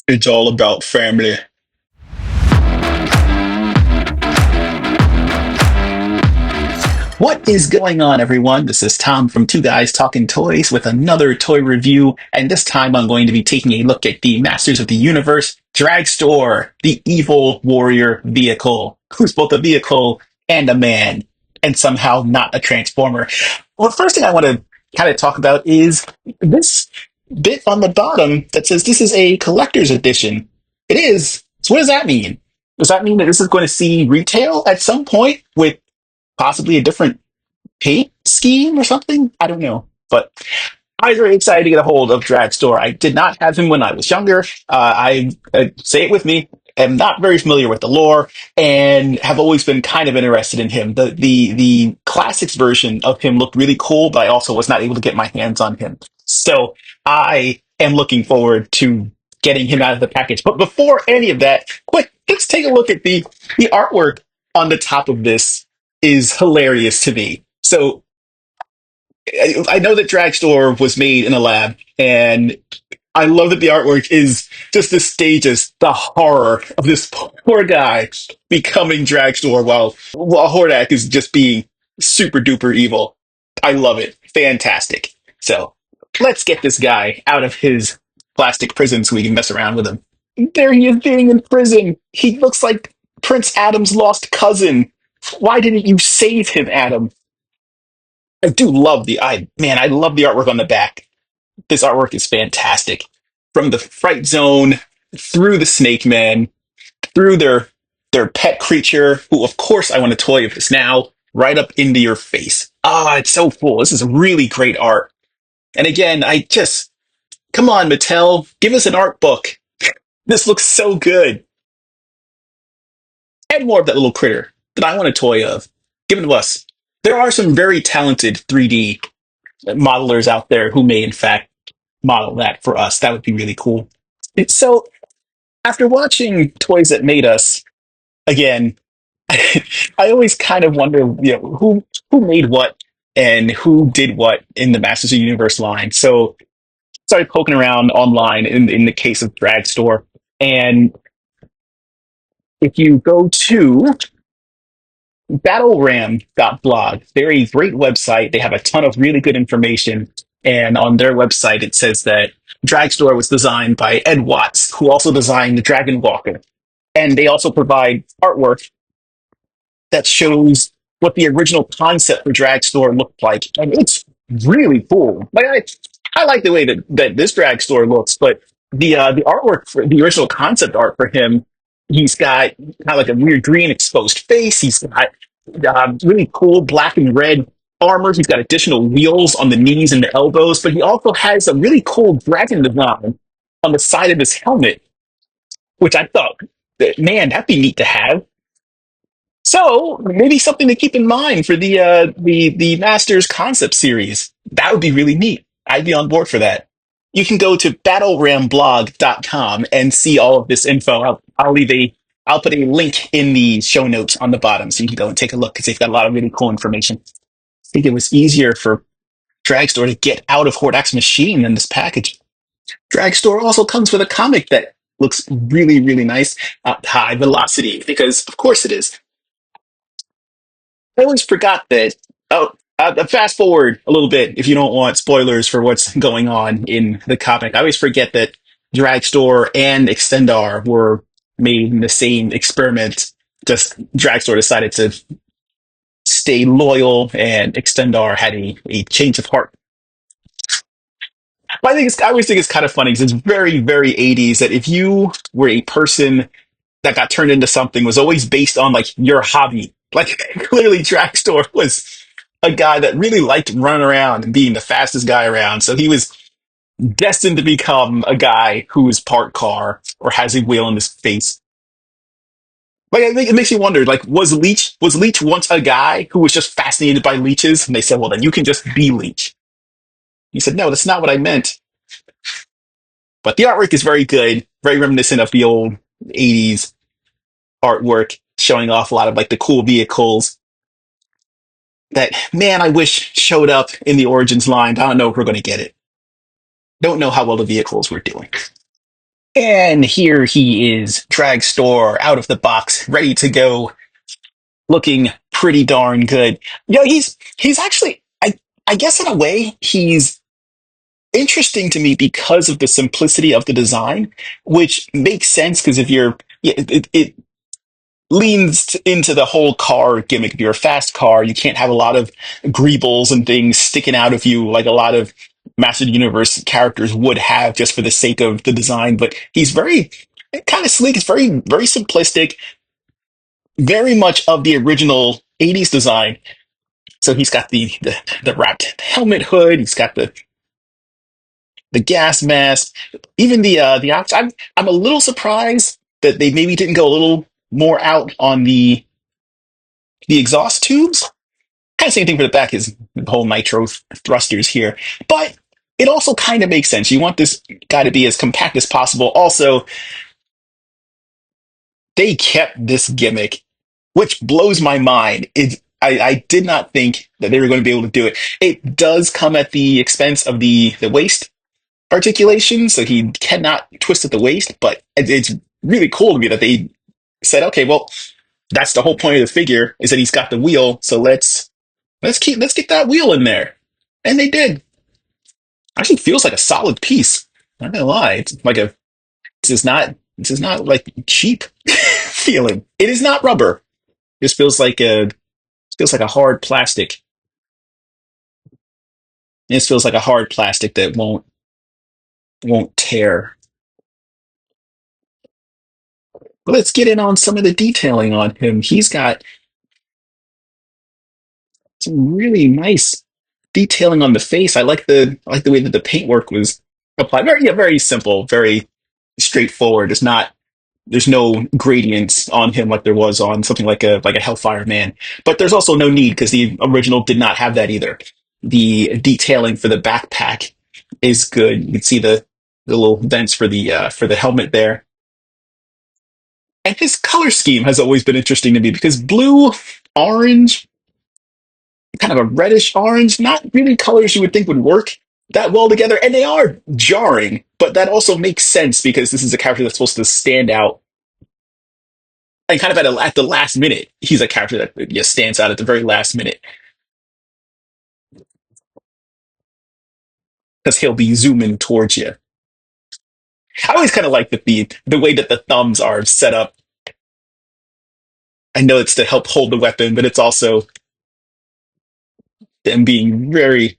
It's all about family. What is going on, everyone? This is Tom from Two Guys Talking Toys with another toy review, and this time I'm going to be taking a look at the Masters of the Universe Dragstor, the evil warrior vehicle, who's both a vehicle and a man, and somehow not a transformer. Well, the first thing I want to kind of talk about is this bit on the bottom that says this is a collector's edition. It is. So what does that mean? Does that mean that this is going to see retail at some point with possibly a different paint scheme or something? I don't know. But I was very excited to get a hold of Dragstor. I did not have him when I was younger. Say it with me, am not very familiar with the lore and have always been kind of interested in him. The classics version of him looked really cool, but I also was not able to get my hands on him. So I am looking forward to getting him out of the package. But before any of that, quick, let's take a look at the artwork on the top of this is hilarious to me. So I know that Dragstore was made in a lab, and I love that the artwork is just the stages, the horror of this poor guy becoming Dragstore while Hordak is just being super duper evil. I love it. Fantastic. So let's get this guy out of his plastic prison so we can mess around with him. There he is being in prison. He looks like Prince Adam's lost cousin. Why didn't you save him, Adam? I do love I love the artwork on the back. This artwork is fantastic. From the Fright Zone through the Snake Man, through their pet creature, who of course I want a toy of this now, right up into your face. Ah, it's so cool. This is really great art. And again, I just come on, Mattel, give us an art book. This looks so good. Add more of that little critter that I want a toy of. Give it to us. There are some very talented 3D modelers out there who may, in fact, model that for us. That would be really cool. So, after watching Toys That Made Us again, I always kind of wonder, who made what and who did what in the Masters of the Universe line. So, started poking around online in the case of Dragstore, and if you go to battleram.blog. They're a great website. They have a ton of really good information. And on their website, it says that Dragstore was designed by Ed Watts, who also designed the Dragon Walker. And they also provide artwork that shows what the original concept for Dragstore looked like. And it's really cool. I like the way that this Dragstore looks, but the artwork for the original concept art for him, he's got kind of like a weird green exposed face. He's got really cool black and red armor. He's got additional wheels on the knees and the elbows, but he also has a really cool dragon design on the side of his helmet, which I thought, man, that'd be neat to have. So maybe something to keep in mind for the Masters concept series. That would be really neat. I'd be on board for that. You can go to battleramblog.com and see all of this info. I'll put a link in the show notes on the bottom so you can go and take a look because they've got a lot of really cool information. I think it was easier for Dragstore to get out of Hordak's machine than this package. Dragstore also comes with a comic that looks really, really nice. High Velocity, because of course it is. I always forgot that. Oh, fast forward a little bit if you don't want spoilers for what's going on in the comic. I always forget that Dragstore and Extendar were made in the same experiment. Just Dragstore decided to stay loyal, and Extendar had a change of heart. But I always think it's kind of funny because it's very, very 80s that if you were a person that got turned into something was always based on like your hobby. Like clearly Dragstore was a guy that really liked running around and being the fastest guy around. So he was destined to become a guy who is part car or has a wheel in his face. Like I think it makes you wonder, like, was Leech once a guy who was just fascinated by leeches? And they said, well then you can just be Leech. He said, no, that's not what I meant. But the artwork is very good, very reminiscent of the old 80s artwork, showing off a lot of like the cool vehicles that, man, I wish showed up in the Origins line. I don't know if we're going to get it. Don't know how well the vehicles were doing. And here he is, Dragstore, out of the box, ready to go, looking pretty darn good. He's actually I guess in a way he's interesting to me because of the simplicity of the design, which makes sense because if you're yeah, it leans into the whole car gimmick. If you're a fast car, you can't have a lot of greebles and things sticking out of you like a lot of Master of the Universe characters would have just for the sake of the design. But he's very kind of sleek. It's very simplistic, very much of the original '80s design. So he's got the wrapped helmet hood. He's got the gas mask, even the ox. I'm a little surprised that they maybe didn't go a little more out on the exhaust tubes. Kind of same thing for the back is the whole nitro thrusters here, but it also kind of makes sense. You want this guy to be as compact as possible. Also, they kept this gimmick, which blows my mind. I did not think that they were going to be able to do it. It does come at the expense of the waist articulation, so he cannot twist at the waist. But it's really cool to me that they said, okay, well, that's the whole point of the figure is that he's got the wheel. So let's get that wheel in there, and they did. Actually, feels like a solid piece. Not gonna lie, it's like a this is not like cheap feeling. It is not rubber. This feels like a hard plastic. This feels like a hard plastic that won't tear. But let's get in on some of the detailing on him. He's got some really nice detailing on the face. I like the way that the paintwork was applied. Very simple, very straightforward. There's no gradients on him like there was on something like a Hellfire Man. But there's also no need because the original did not have that either. The detailing for the backpack is good. You can see the little vents for the helmet there. And his color scheme has always been interesting to me because blue, orange, kind of a reddish orange, not really colors you would think would work that well together. And they are jarring, but that also makes sense because this is a character that's supposed to stand out. And kind of at the last minute, he's a character that yeah, stands out at the very last minute because he'll be zooming towards you. I always kind of like the way that the thumbs are set up. I know it's to help hold the weapon, but it's also them being very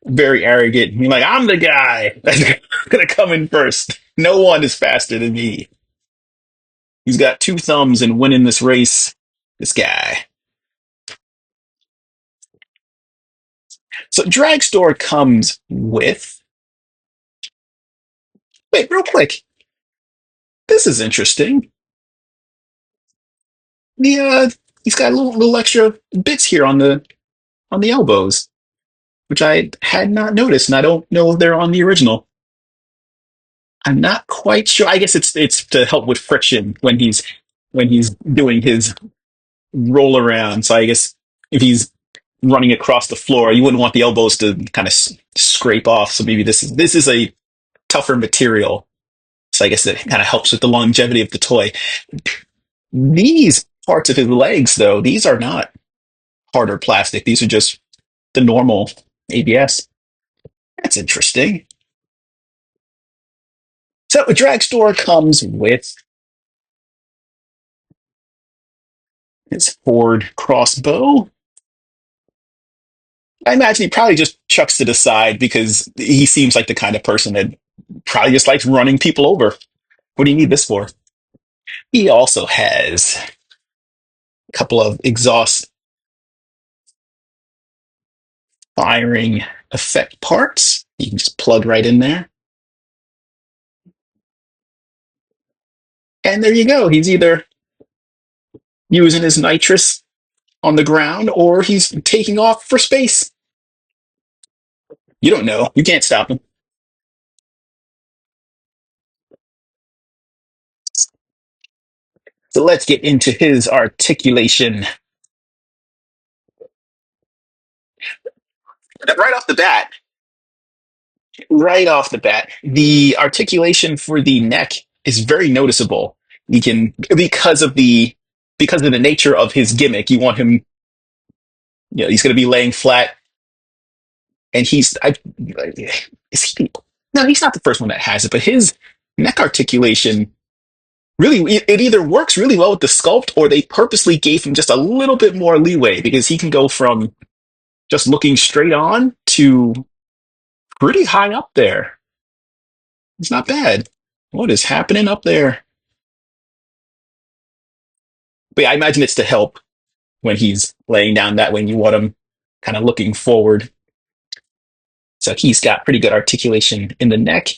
arrogant. Being like, I'm the guy that's gonna come in first. No one is faster than me. He's got two thumbs and winning this race. This guy. So Dragstore comes with. Wait, real quick. This is interesting. The he's got little extra bits here on the elbows, which I had not noticed, and I don't know if they're on the original. I'm not quite sure. I guess it's to help with friction when he's doing his roll around. So I guess if he's running across the floor, you wouldn't want the elbows to kind of scrape off. So maybe this is a tougher material. So I guess it kind of helps with the longevity of the toy. These parts of his legs, though, these are not harder plastic. These are just the normal ABS. That's interesting. So a Dragstore comes with his Ford crossbow. I imagine he probably just chucks it aside because he seems like the kind of person that probably just likes running people over. What do you need this for? He also has a couple of exhaust firing effect parts. You can just plug right in there. And there you go. He's either using his nitrous on the ground or he's taking off for space. You don't know. You can't stop him. So let's get into his articulation. Right off the bat, right off the bat, the articulation for the neck is very noticeable. You can because of the nature of his gimmick, you want him. You know, he's going to be laying flat, and is he? No, he's not the first one that has it, but his neck articulation really it either works really well with the sculpt, or they purposely gave him just a little bit more leeway because he can go from just looking straight on to pretty high up there. It's not bad. What is happening up there? But yeah, I imagine it's to help when he's laying down that way and you want him kind of looking forward. So he's got pretty good articulation in the neck.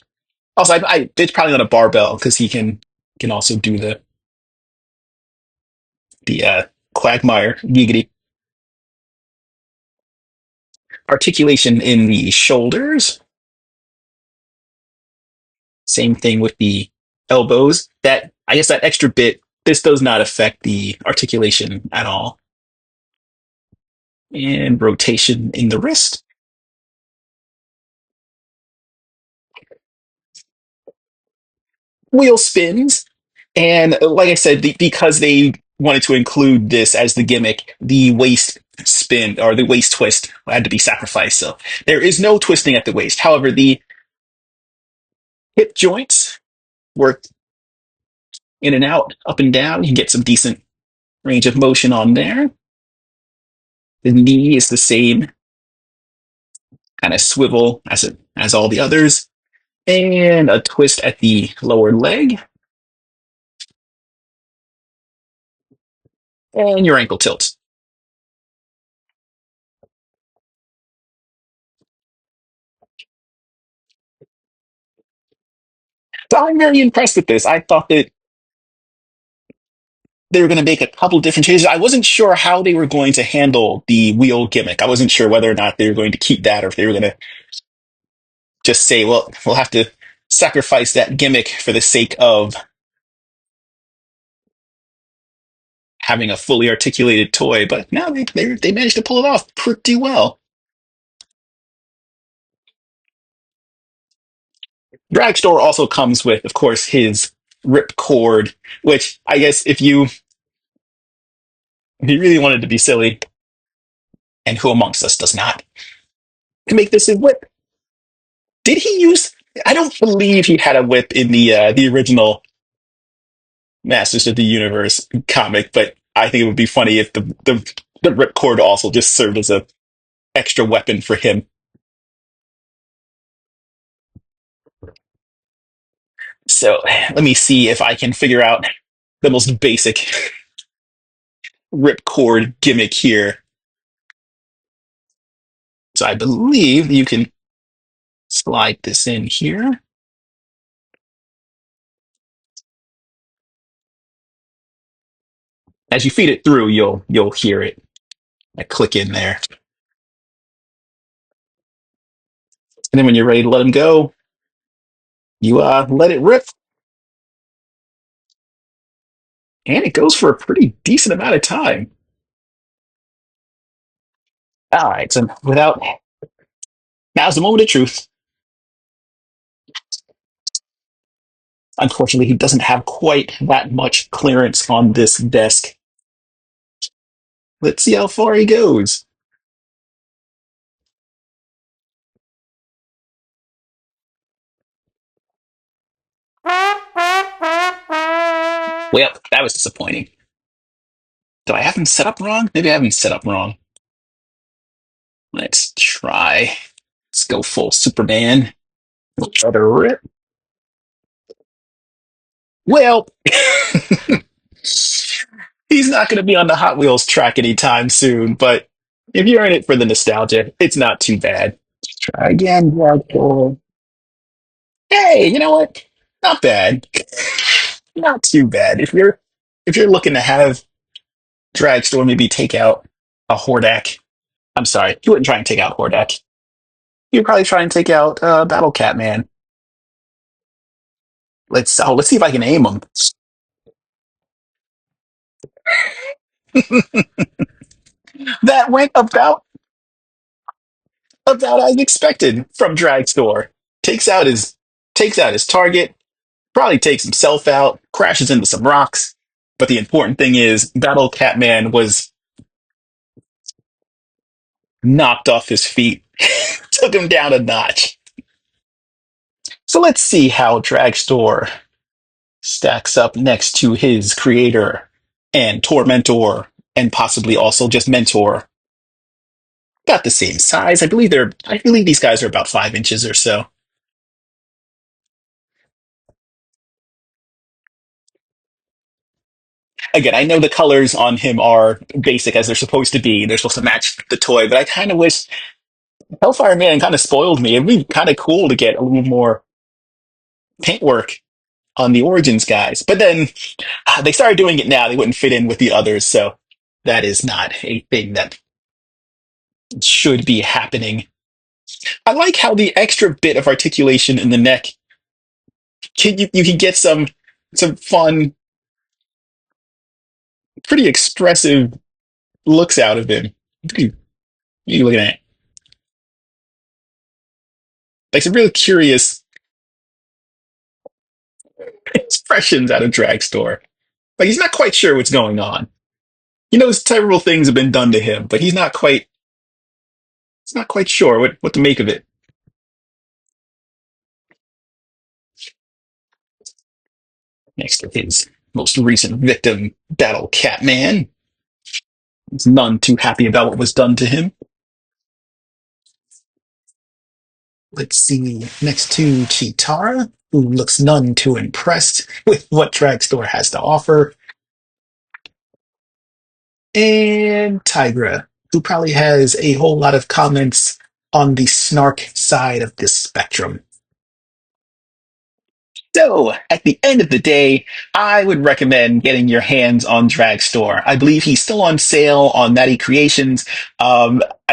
Also, it's probably on a barbell because he can also do the quagmire giggity articulation in the shoulders. Same thing with the elbows. That I guess that extra bit. This does not affect the articulation at all. And rotation in the wrist. Wheel spins. And like I said, because they wanted to include this as the gimmick, the waist spin or the waist twist had to be sacrificed. So there is no twisting at the waist. However, the hip joints work in and out, up and down. You can get some decent range of motion on there. The knee is the same kind of swivel as all the others, and a twist at the lower leg, and your ankle tilts. So I'm very impressed with this. I thought that they were going to make a couple different changes. I wasn't sure how they were going to handle the wheel gimmick. I wasn't sure whether or not they were going to keep that or if they were going to just say, well, we'll have to sacrifice that gimmick for the sake of having a fully articulated toy. But no, they managed to pull it off pretty well. Dragstore also comes with, of course, his rip cord, which I guess if you really wanted to be silly, and who amongst us does not, to make this a whip. Did he use? I don't believe he had a whip in the original Masters of the Universe comic, but I think it would be funny if the ripcord also just served as a extra weapon for him. So let me see if I can figure out the most basic ripcord gimmick here. So I believe you can slide this in here. As you feed it through, you'll hear it. I click in there, and then when you're ready to let him go, you let it rip, and it goes for a pretty decent amount of time. All right, so without now's the moment of truth. Unfortunately, he doesn't have quite that much clearance on this desk. Let's see how far he goes. Well, that was disappointing. Do I have him set up wrong? Maybe I have him set up wrong. Let's try. Let's go full Superman. Another rip. Well, he's not going to be on the Hot Wheels track anytime soon, but if you're in it for the nostalgia, it's not too bad. Try again, Dragster. Hey, you know what? Not bad. Not too bad. If you're looking to have Dragstore maybe take out a Hordak. I'm sorry, you wouldn't try and take out Hordak. You'd probably try and take out Battle Cat Man. Let's see if I can aim him. That went about as expected from Dragstore. Takes out his takes out his target. Probably takes himself out, crashes into some rocks. But the important thing is, Battle Catman was knocked off his feet, took him down a notch. So let's see how Dragstore stacks up next to his creator and tormentor, and possibly also just mentor. About the same size. I believe these guys are about 5 inches or so. Again, I know the colors on him are basic as they're supposed to be. They're supposed to match the toy, but I kind of wish Hellfire Man kind of spoiled me. It'd be kind of cool to get a little more paintwork on the Origins guys. But then they started doing it now. They wouldn't fit in with the others, so that is not a thing that should be happening. I like how the extra bit of articulation in the neck, you can get some fun, pretty expressive looks out of him. What are you looking at? Like some really curious expressions out of Dragstore. Like he's not quite sure what's going on. He knows terrible things have been done to him, but he's not quite sure what to make of it. Next to his most recent victim, Battle Catman. He's none too happy about what was done to him. Let's see, next to Chitara, who looks none too impressed with what Dragstore has to offer, and Tigra, who probably has a whole lot of comments on the snark side of this spectrum. So, at the end of the day, I would recommend getting your hands on Dragstore. I believe he's still on sale on Mattel Creations.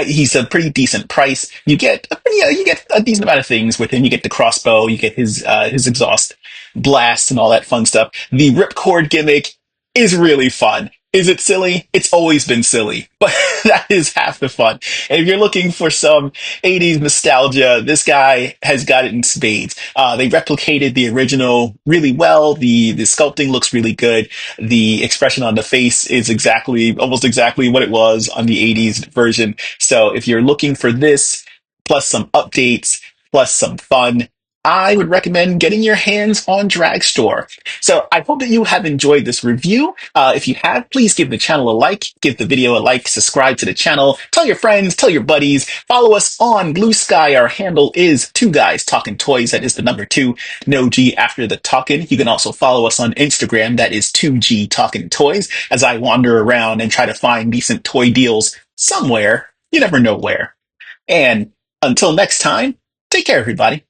He's a pretty decent price. You get a decent amount of things with him. You get the crossbow, you get his exhaust blast and all that fun stuff. The ripcord gimmick is really fun. Is it silly? It's always been silly, but that is half the fun. And if you're looking for some 80s nostalgia, this guy has got it in spades. They replicated the original really well. The sculpting looks really good. The expression on the face is almost exactly what it was on the 80s version. So if you're looking for this, plus some updates, plus some fun, I would recommend getting your hands on Dragstore. So I hope that you have enjoyed this review. If you have, please give the channel a like, give the video a like, subscribe to the channel, tell your friends, tell your buddies, follow us on Blue Sky. Our handle is Two Guys Talking Toys. That is the number two, no G after the talking. You can also follow us on Instagram. That is 2G Talking Toys. As I wander around and try to find decent toy deals somewhere, you never know where. And until next time, take care, everybody.